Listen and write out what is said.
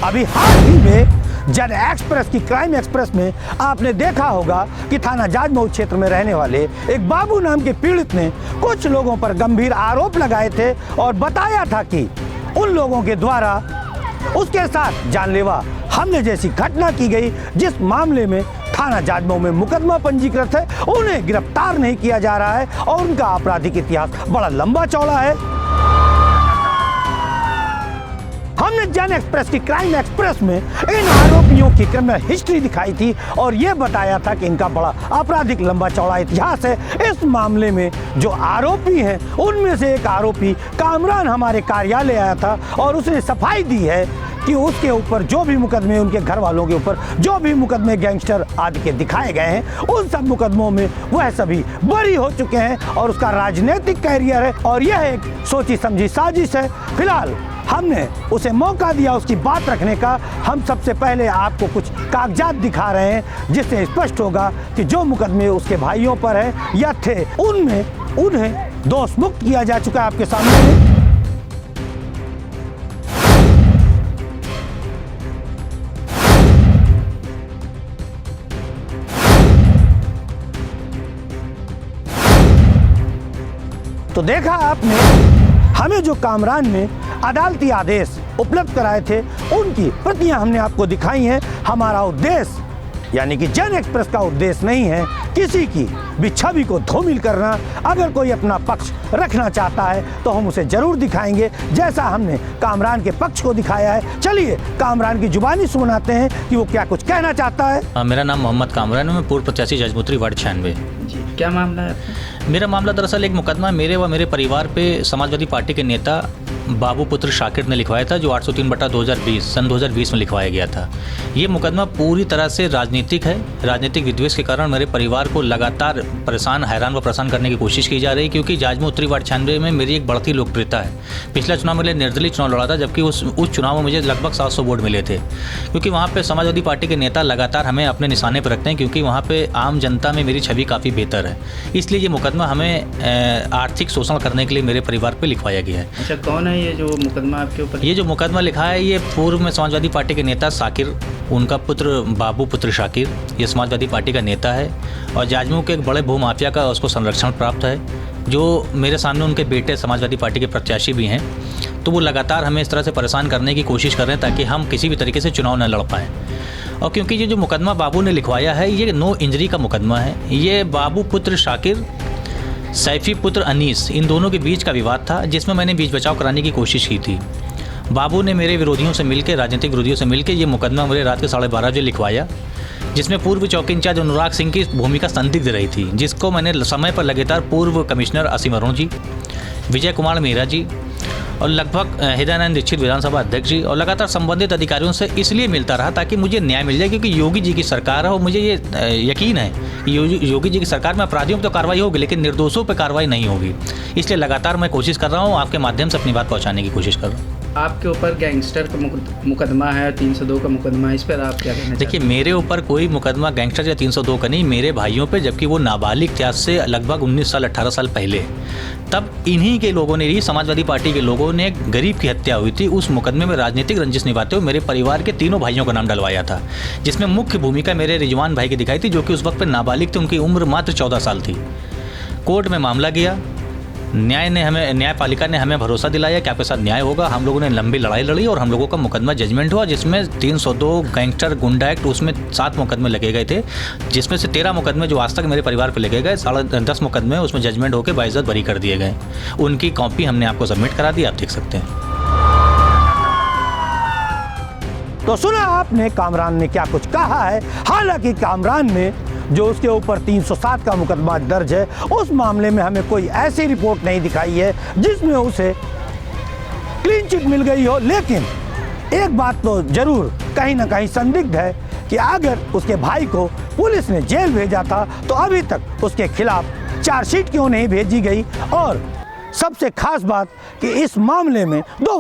अभी हाल ही में जन एक्सप्रेस की क्राइम एक्सप्रेस में आपने देखा होगा कि थाना जाजमऊ क्षेत्र में रहने वाले एक बाबू नाम के पीड़ित ने कुछ लोगों पर गंभीर आरोप लगाए थे और बताया था कि उन लोगों के द्वारा उसके साथ जानलेवा हमले जैसी घटना की गई, जिस मामले में थाना जाजमऊ में मुकदमा पंजीकृत है, उन्हें गिरफ्तार नहीं किया जा रहा है और उनका आपराधिक इतिहास बड़ा लंबा चौड़ा है। हमने जन एक्सप्रेस की क्राइम एक्सप्रेस में इन आरोपियों की क्रिमिनल हिस्ट्री दिखाई थी और यह बताया था कि इनका बड़ा आपराधिक लंबा चौड़ा इतिहास है। इस मामले में जो आरोपी हैं उनमें से एक आरोपी कामरान हमारे कार्यालय आया था और उसने सफाई दी है कि उसके ऊपर जो भी मुकदमे, उनके घर वालों के ऊपर जो भी मुकदमे गैंगस्टर आदि के दिखाए गए हैं, उन सब मुकदमों में वह सभी बरी हो चुके हैं और उसका राजनीतिक कैरियर है और यह एक सोची समझी साजिश है। फिलहाल हमने उसे मौका दिया उसकी बात रखने का। हम सबसे पहले आपको कुछ कागजात दिखा रहे हैं जिससे स्पष्ट होगा कि जो मुकदमे उसके भाइयों पर है या थे, उनमें उन्हें दोष मुक्त किया जा चुका है आपके सामने। तो देखा आपने, हमें जो कामरान ने अदालती आदेश उपलब्ध कराए थे उनकी प्रतियां हमने आपको दिखाई हैं। हमारा उद्देश्य यानी कि जन एक्सप्रेस का उद्देश्य नहीं है किसी की भी छवि को धूमिल करना। अगर कोई अपना पक्ष रखना चाहता है तो हम उसे जरूर दिखाएंगे, जैसा हमने कामरान के पक्ष को दिखाया है। चलिए कामरान की जुबानी सुनाते हैं कि वो क्या कुछ कहना चाहता है। मेरा नाम मोहम्मद कामरान है, मैं पूर्व प्रत्याशी जजमूत्री वार्ड 96। जी, क्या मामला है आपका? मेरा मामला दरअसल एक मुकदमा मेरे व मेरे परिवार पे समाजवादी पार्टी के नेता बाबू पुत्र शाकिर ने लिखवाया था, जो 803/2020 सन 2020 में लिखवाया गया था। ये मुकदमा पूरी तरह से राजनीतिक है। राजनीतिक विद्वेष के कारण मेरे परिवार को लगातार हैरान व परेशान करने की कोशिश की जा रही है, क्योंकि जाजमऊ उत्तरी वार्ड 96 में मेरी एक बढ़ती लोकप्रियता है। पिछला चुनाव में निर्दलीय चुनाव लड़ा था, जबकि उस चुनाव में मुझे लगभग 700 वोट मिले थे, क्योंकि वहाँ पर समाजवादी पार्टी के नेता लगातार हमें अपने निशाने पर रखते हैं, क्योंकि वहाँ पर आम जनता में मेरी छवि काफ़ी बेहतर है। इसलिए ये मुकदमा हमें आर्थिक शोषण करने के लिए मेरे परिवार पर लिखवाया गया है। अच्छा, कौन है ये जो मुकदमा आपके ऊपर? ये जो मुकदमा लिखा है, ये पूर्व में समाजवादी पार्टी के नेता शाकिर, उनका पुत्र बाबू पुत्र शाकिर, ये समाजवादी पार्टी का नेता है और जाजमऊ के एक बड़े भूमाफिया का उसको संरक्षण प्राप्त है, जो मेरे सामने उनके बेटे समाजवादी पार्टी के प्रत्याशी भी हैं। तो वो लगातार हमें इस तरह से परेशान करने की कोशिश कर रहे हैं ताकि हम किसी भी तरीके से चुनाव न लड़ पाएँ। और क्योंकि ये जो मुकदमा बाबू ने लिखवाया है, ये नो इंजरी का मुकदमा है। ये बाबू पुत्र शाकिर, सैफी पुत्र अनीस, इन दोनों के बीच का विवाद था, जिसमें मैंने बीच बचाव कराने की कोशिश की थी। बाबू ने मेरे विरोधियों से मिलकर, राजनीतिक विरोधियों से मिलकर ये मुकदमा मुझे रात के 12:30 बजे लिखवाया, जिसमें पूर्व चौकी इंचार्ज अनुराग सिंह की भूमिका संदिग्ध रही थी, जिसको मैंने समय पर लगातार पूर्व कमिश्नर असीम अरुण जी, विजय कुमार मीरा जी और लगभग हृदयानंद दीक्षित विधानसभा अध्यक्ष जी और लगातार संबंधित अधिकारियों से इसलिए मिलता रहा ताकि मुझे न्याय मिल जाए, क्योंकि योगी जी की सरकार है और मुझे ये यकीन है कि योगी जी की सरकार में अपराधियों पर तो कार्रवाई होगी, लेकिन निर्दोषों पर कार्रवाई नहीं होगी। इसलिए लगातार मैं कोशिश कर रहा हूँ, आपके माध्यम से अपनी बात पहुँचाने की कोशिश कर रहा हूँ। आपके ऊपर गैंगस्टर का मुकदमा है, 302 का मुकदमा है, इस पर आप क्या कहना चाहते हैं? देखिए, मेरे ऊपर कोई मुकदमा गैंगस्टर या 302 का नहीं, मेरे भाइयों पे, जबकि वो नाबालिग थे आज से लगभग 19 साल 18 साल पहले। तब इन्हीं के लोगों ने, समाजवादी पार्टी के लोगों ने, एक गरीब की हत्या हुई थी, उस मुकदमे में राजनीतिक रंजिश निभाते हुए मेरे परिवार के तीनों भाइयों का नाम डलवाया था, जिसमें मुख्य भूमिका मेरे रिजवान भाई की दिखाई थी, जो कि उस वक्त पर नाबालिग थे, उनकी उम्र मात्र 14 साल थी। कोर्ट में मामला गया, न्यायपालिका ने हमें भरोसा दिलाया कि आपके साथ न्याय होगा। हम लोगों ने लंबी लड़ाई लड़ी और हम लोगों का मुकदमा जजमेंट हुआ, जिसमें 302 गैंगस्टर गुंडा एक्ट, उसमें 7 मुकदमे लगे गए थे, जिसमें से 13 मुकदमे जो आज तक मेरे परिवार पर लगे गए, 10.5 मुकदमे उसमें जजमेंट होकर बाइज्जत बरी कर दिए गए। उनकी कॉपी हमने आपको सबमिट करा दी, आप देख सकते हैं। तो सुना आपने कामरान ने क्या कुछ कहा है। हालांकि कामरान ने जो उसके ऊपर 307 का मुकदमा दर्ज है, उस मामले में हमें कोई ऐसी रिपोर्ट नहीं दिखाई है जिसमें उसे क्लीन चिट मिल गई हो। लेकिन एक बात तो जरूर कहीं ना कहीं संदिग्ध है कि अगर उसके भाई को पुलिस ने जेल भेजा था तो अभी तक उसके खिलाफ चार्जशीट क्यों नहीं भेजी गई। और सबसे खास बात कि इस मामले में 2